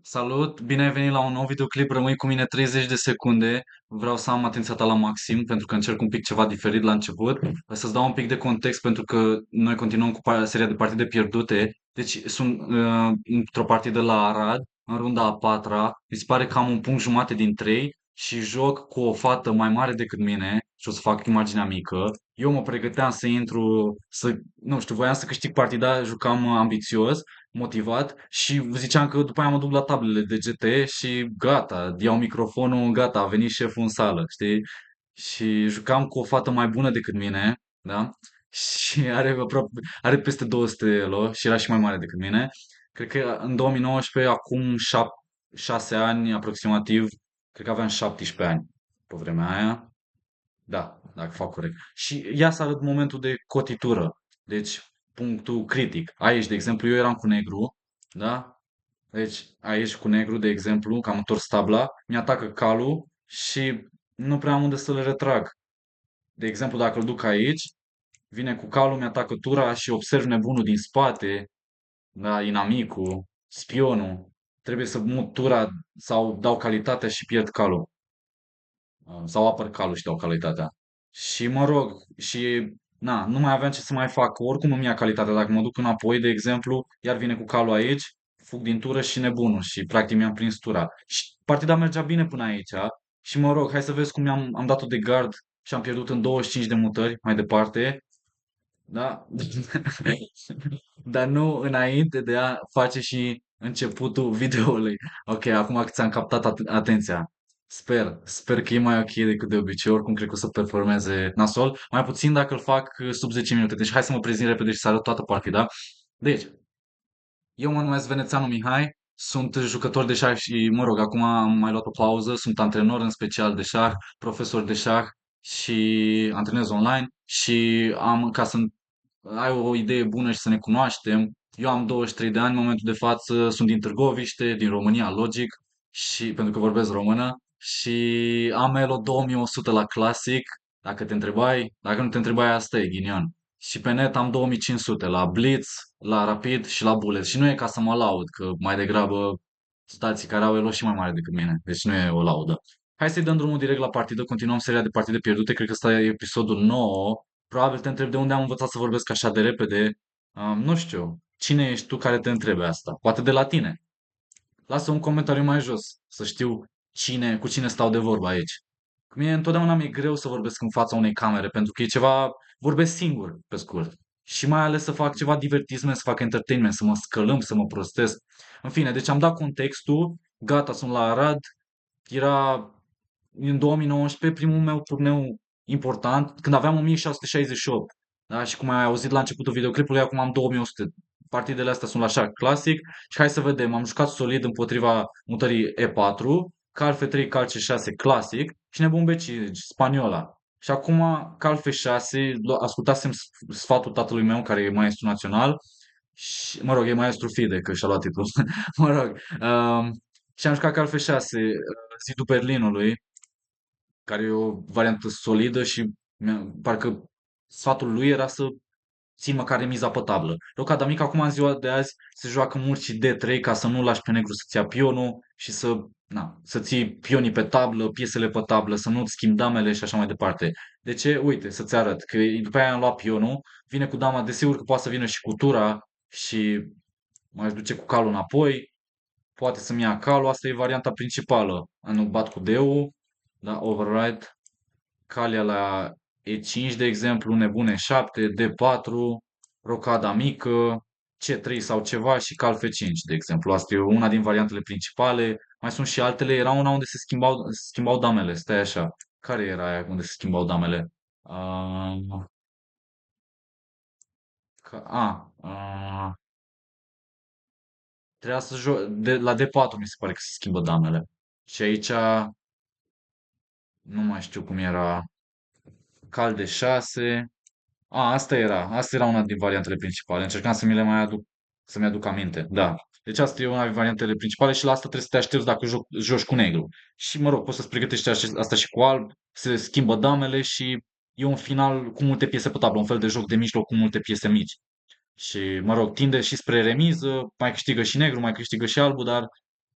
Salut, bine ai venit la un nou videoclip, rămâi cu mine 30 de secunde. Vreau să am atenția ta la maxim pentru că încerc un pic ceva diferit la început. O să-ți dau un pic de context pentru că noi continuăm cu seria de partide pierdute. Deci sunt într-o partidă la Arad, în runda a patra. Mi se pare că am un punct jumate din trei și joc cu o fată mai mare decât mine și o să fac imaginea mică. Eu mă pregăteam să intru, nu știu, voiam să câștig partida, jucam ambițios, motivat și ziceam că după aia mă duc la tablele de GT și gata, iau microfonul, gata, a venit șeful în sală, știi? Și jucam cu o fată mai bună decât mine, da? Și are peste 200 de elo și era și mai mare decât mine. Cred că în 2019, acum 6 ani aproximativ, cred că aveam 17 ani pe vremea aia. Da, dacă fac corect. Și ia să arăt momentul de cotitură. Deci, punctul critic. Aici, de exemplu, eu eram cu negru, da? Deci, aici cu negru, de exemplu, că am întors tabla, mi-atacă calul și nu prea am unde să le retrag. De exemplu, dacă îl duc aici, vine cu calul, mi-atacă tura și observ nebunul din spate, da, inamicul, spionul. Trebuie să mut tura sau dau calitatea și pierd calul. Sau apăr calul și dau calitatea. Și mă rog, și na, nu mai aveam ce să mai fac. Oricum îmi ia calitatea. Dacă mă duc înapoi, de exemplu, iar vine cu calul aici, fug din tură și nebunul. Și practic mi-am prins tura. Și partida mergea bine până aici. Și mă rog, hai să vezi cum am dat-o de gard și am pierdut în 25 de mutări mai departe. Da? Dar nu înainte de a face și începutul videoului. Ok, acum că ți-am captat atenția. Sper că e mai ok decât de obicei. Oricum cred că o să performeze nasol. Mai puțin dacă îl fac sub 10 minute. Deci hai să mă prezint repede și să arăt toată partida. Deci, eu mă numesc Venețanu Mihai, sunt jucător de șah și, mă rog, acum am mai luat o pauză, sunt antrenor în special de șah, profesor de șah și antrenez online și am, ca să ai o idee bună și să ne cunoaștem, eu am 23 de ani, în momentul de față sunt din Târgoviște, din România, logic, și pentru că vorbesc română, și am Elo 2100 la Classic, dacă te întrebai, dacă nu te întrebai, asta e ghinion. Și pe net am 2500 la Blitz, la Rapid și la Bullet. Și nu e ca să mă laud, că mai degrabă stații care au elo și mai mare decât mine. Deci nu e o laudă. Hai să-i dăm drumul direct la partidă, continuăm seria de partide pierdute, cred că ăsta e episodul 9. Probabil te întreb de unde am învățat să vorbesc așa de repede. Nu știu, cine ești tu care te întrebe asta? Poate de la tine. Lasă un comentariu mai jos, să știu cu cine stau de vorbă aici. Mie întotdeauna mi-e greu să vorbesc în fața unei camere, pentru că e ceva, vorbesc singur, pe scurt. Și mai ales să fac ceva divertisment, să fac entertainment, să mă scălâm, să mă prostesc. În fine, deci am dat contextul, gata, sunt la Arad, era în 2019 primul meu turneu important, când aveam 1668. Da? Și cum ai auzit la începutul videoclipului, acum am 2100. Partidele astea sunt la șah clasic și hai să vedem. Am jucat solid împotriva mutării E4, cal F3, cal C6 clasic și nebun beci spaniola. Și acum cal F6, ascultasem sfatul tatălui meu, care e maestru național, și, mă rog, e maestru FIDE, că și-a luat titlul. Mă rog, și am jucat cal F6, zidul Berlinului, care e o variantă solidă și parcă sfatul lui era să țin măcar remiza pe tablă. Rocada mică acum în ziua de azi se joacă mult și D3 ca să nu lași pe negru să-ți ia pionul și să ții pionii pe tablă, piesele pe tablă, să nu-ți schimbi damele și așa mai departe. De ce? Uite, să-ți arăt că după aia am luat pionul, vine cu dama, desigur că poate să vină și cu tura și mai duce cu calul înapoi, poate să-mi ia calul, asta e varianta principală. Nu bat cu D-ul, da, override, calia la E5, de exemplu, nebune 7, D4, rocada mică, C3 sau ceva și cal F5, de exemplu. Asta e una din variantele principale. Mai sunt și altele. Era una unde se schimbau damele. Stai așa. Care era aia unde se schimbau damele? Uh, Trebuia să joc la D4 mi se pare că se schimbă damele. Și aici nu mai știu cum era. Cal de 6. Asta era una din variantele principale. Încercam să mi le mai aduc, să-mi aduc aminte. Da. Deci asta e una din variantele principale și la asta trebuie să te aștepți dacă joci cu negru. Și mă rog, poți să-ți pregătești asta și cu alb, se schimbă damele și e un final cu multe piese pe tablă, un fel de joc de mijloc cu multe piese mici. Și mă rog, tinde și spre remiză, mai câștigă și negru, mai câștigă și albul, dar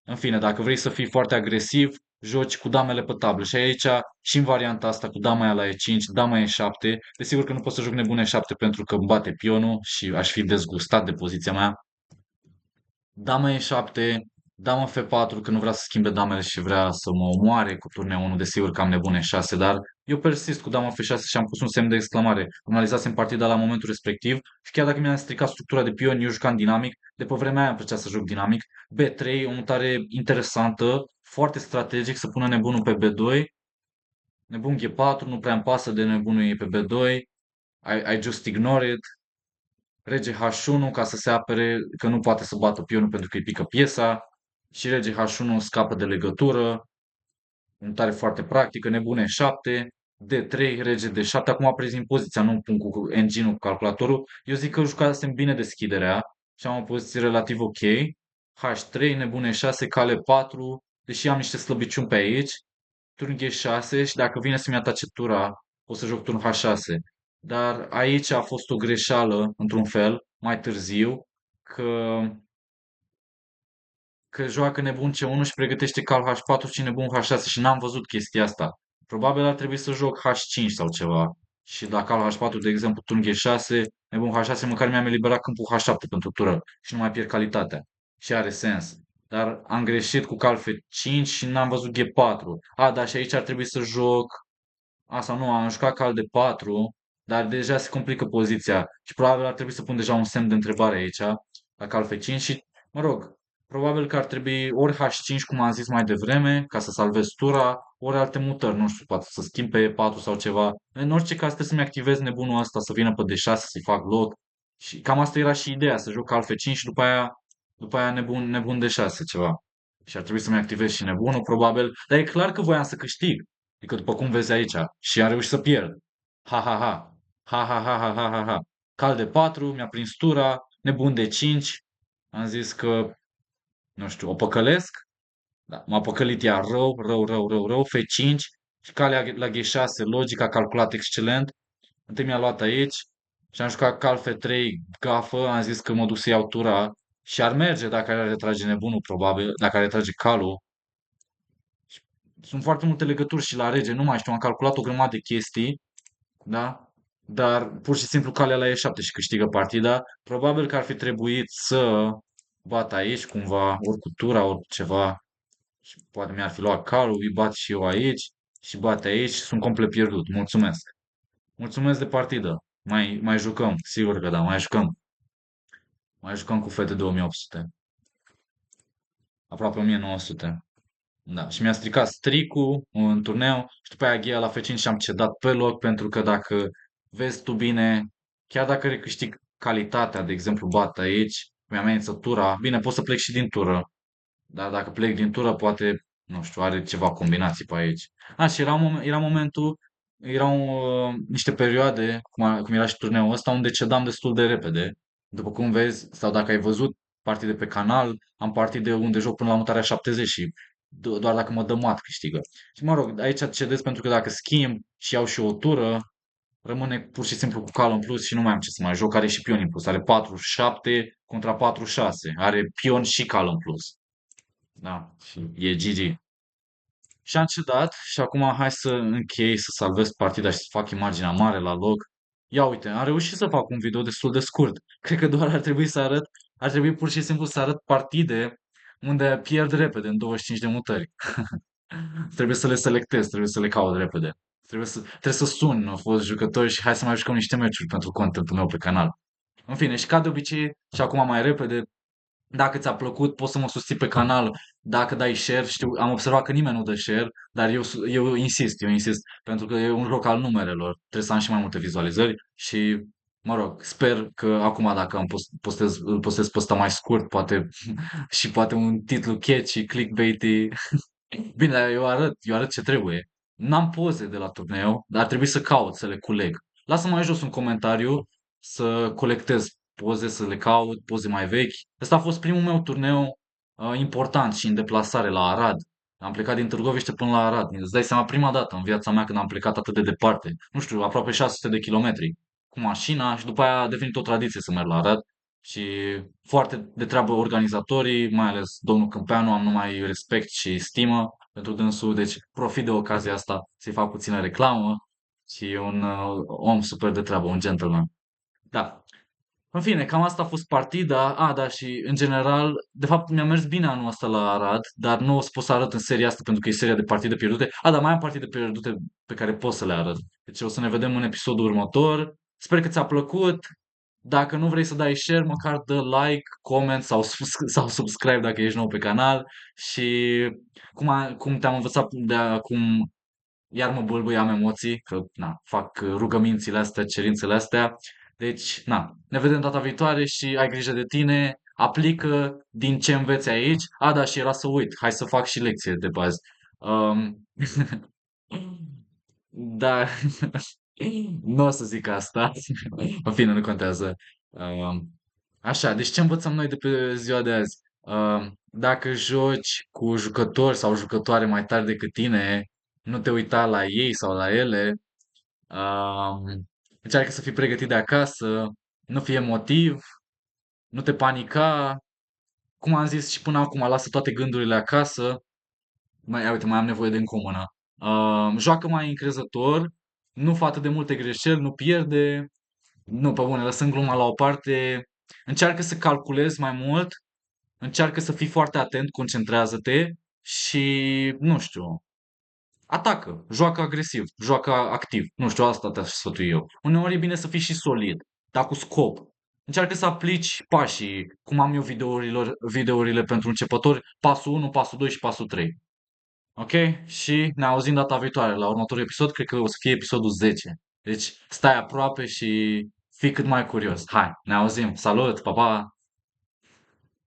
În fine, dacă vrei să fii foarte agresiv, joci cu damele pe tablă. Și aici, și în varianta asta, cu dama aia la E5, dama E7, desigur că nu pot să joc nebun E7 pentru că îmi bate pionul și aș fi dezgustat de poziția mea. Dama E7, dama F4, că nu vrea să schimbe damele și vrea să mă omoare cu turneul 1, desigur că am nebun E6, dar eu persist cu dama F6 și am pus un semn de exclamare. Analizasem partida la momentul respectiv și chiar dacă mi-a stricat structura de pion, eu jucam dinamic, de pe vremea aia îmi plăcea să joc dinamic. B3, o mutare interesantă, foarte strategic, să pună nebunul pe B2, nebun G4, nu prea îmi pasă de nebunul ei pe B2, I just ignore it, rege H1 ca să se apere că nu poate să bată pionul pentru că îi pică piesa și rege H1 scapă de legătură, mutare foarte practică, nebune 7, D3, rege D7, acum prezint poziția, nu pun cu engine-ul, cu calculatorul, eu zic că jucasem bine deschiderea și am o poziție relativ ok, H3, nebune 6, cale 4, deși am niște slăbiciuni pe aici, turn G6 și dacă vine să-mi atace tura, o să joc turn H6. Dar aici a fost o greșeală, într-un fel, mai târziu, că, că joacă nebun C1 și pregătește cal H4 și nebun H6 și n-am văzut chestia asta. Probabil ar trebui să joc H5 sau ceva. Și la cal H4, de exemplu, turn G6, nebun H6, măcar mi-am eliberat câmpul H7 pentru tură și nu mai pierd calitatea. Și are sens. Dar am greșit cu cal F5 și n-am văzut G4. A, da, și aici ar trebui să joc sau nu, am jucat cal de 4, dar deja se complică poziția și probabil ar trebui să pun deja un semn de întrebare aici, la cal F5 și, mă rog, probabil că ar trebui ori H5, cum am zis mai devreme, ca să salvez tura, ori alte mutări, nu știu, poate să schimb pe E4 sau ceva. În orice caz trebuie să-mi activez nebunul ăsta, să vină pe D6, să-i fac loc. Și cam asta era și ideea, să joc cal F5 și după aia nebun D6 ceva. Și ar trebui să-mi activez și nebunul, probabil. Dar e clar că voiam să câștig. Adică după cum vezi aici. Și a reușit să pierd. Ha, ha, ha. Ha, ha, ha, ha, ha, ha, ha. Cal de 4, mi-a prins tura, nebun de 5. Am zis că, nu știu, o păcălesc. Da, m-a păcălit ea rău, rău, rău, rău, rău. F5 și calea la G6, logic, a calculat excelent. Întâi mi-a luat aici și am jucat cal F3, gafă. Am zis că mă duc să iau tura și ar merge dacă ar retrage nebunul, probabil, dacă ar retrage calul. Sunt foarte multe legături și la rege, nu mai știu, am calculat o grămadă de chestii, da? Dar pur și simplu calea la E7 și câștigă partida. Probabil că ar fi trebuit să bat aici cumva, ori cu tura, ori cu ceva. Și poate mi-ar fi luat calul, îi bat și eu aici și bate aici și sunt complet pierdut. Mulțumesc. Mulțumesc de partidă. Mai jucăm, sigur că da, mai jucăm. Mai jucăm cu fete de 1800. Aproape 1900. Da, și mi-a stricat stricul în turneu și după aia Ghea la F5 și am cedat pe loc pentru că dacă vezi tu bine, chiar dacă recâștig calitatea, de exemplu, bat aici, mi-amenință tura, bine, pot să plec și din tură, dar dacă plec din tură, poate, nu știu, are ceva combinații pe aici. Și era momentul, erau niște perioade, cum era și turneul ăsta, unde cedam destul de repede. După cum vezi, sau dacă ai văzut partide pe canal, am partide unde joc până la mutarea 70 și doar dacă mă dă mat câștigă. Și mă rog, aici cedez pentru că dacă schimb și iau și o tură, rămâne pur și simplu cu cal în plus și nu mai am ce să mai joc. Are și pion în plus. Are 4-7 contra 4-6. Are pion și cal în plus. Da, și e GG. Și am cedat și acum hai să închei, să salvez partida și să fac imaginea mare la loc. Ia uite, am reușit să fac un video destul de scurt. Cred că doar ar trebui pur și simplu să arăt partide unde pierd repede în 25 de mutări. Trebuie să le selectez, trebuie să le caut repede. Trebuie să sun fost jucători și hai să mai jucăm niște meciuri pentru contentul meu pe canal. În fine, și ca de obicei, și acum mai repede, dacă ți-a plăcut, poți să mă susții pe canal dacă dai share. Știu, am observat că nimeni nu dă share, dar eu insist, pentru că e un joc al numerelor. Trebuie să am și mai multe vizualizări și, mă rog, sper că acum dacă îl postez pe ăsta mai scurt, poate și poate un titlu catchy, clickbaity. Bine, dar eu arăt ce trebuie. N-am poze de la turneu, dar ar trebui să caut, să le culeg. Lasă mai jos un comentariu să colectez poze, să le caut, poze mai vechi. Ăsta a fost primul meu turneu important și în deplasare la Arad. Am plecat din Târgoviște până la Arad. Îți dai seama prima dată în viața mea când am plecat atât de departe. Nu știu, aproape 600 de kilometri cu mașina și după aia a devenit o tradiție să merg la Arad. și foarte de treabă organizatorii, mai ales domnul Câmpeanu, am numai respect și stimă pentru dânsul, deci profit de ocazia asta să-i fac puțină reclamă și e un om super de treabă, un gentleman. Da. În fine, cam asta a fost partida. Da, și în general, de fapt mi-a mers bine anul ăsta la Arad, dar nu o să pot să arăt în seria asta pentru că e seria de partide pierdute. Dar mai am partide pierdute pe care pot să le arăt. Deci o să ne vedem în episodul următor. Sper că ți-a plăcut. Dacă nu vrei să dai share, măcar dă like, comment sau, sau subscribe dacă ești nou pe canal. Și cum te-am învățat de acum, iar mă bâlbâi, am emoții, că na, fac rugămințile astea, cerințele astea. Deci, na, ne vedem data viitoare și ai grijă de tine, aplică din ce înveți aici. Da, și era să uit, hai să fac și lecție de bază. Um, da, nu o să zic asta. În fine, nu contează. Um, Așa, deci ce învățăm noi de pe ziua de azi? Dacă joci cu jucători sau jucătoare mai tari decât tine, nu te uita la ei sau la ele. Încearcă să fii pregătit de acasă, nu fii emotiv, nu te panica. Cum am zis și până acum, lasă toate gândurile acasă. Uite, mai am nevoie de încă o mână. Joacă mai încrezător, nu fă atât de multe greșeli, nu pierde. Nu, pe bune, lăsând gluma la o parte. Încearcă să calculezi mai mult, încearcă să fii foarte atent, concentrează-te și, nu știu, atacă, joacă agresiv, joacă activ. Nu știu, asta te-aș sfătui eu. Uneori e bine să fii și solid, dar cu scop. Încearcă să aplici pașii, cum am eu videourile pentru începători, pasul 1, pasul 2 și pasul 3. Ok? Și ne auzim data viitoare. La următorul episod, cred că o să fie episodul 10. Deci stai aproape și fii cât mai curios. Hai, ne auzim. Salut, pa, pa!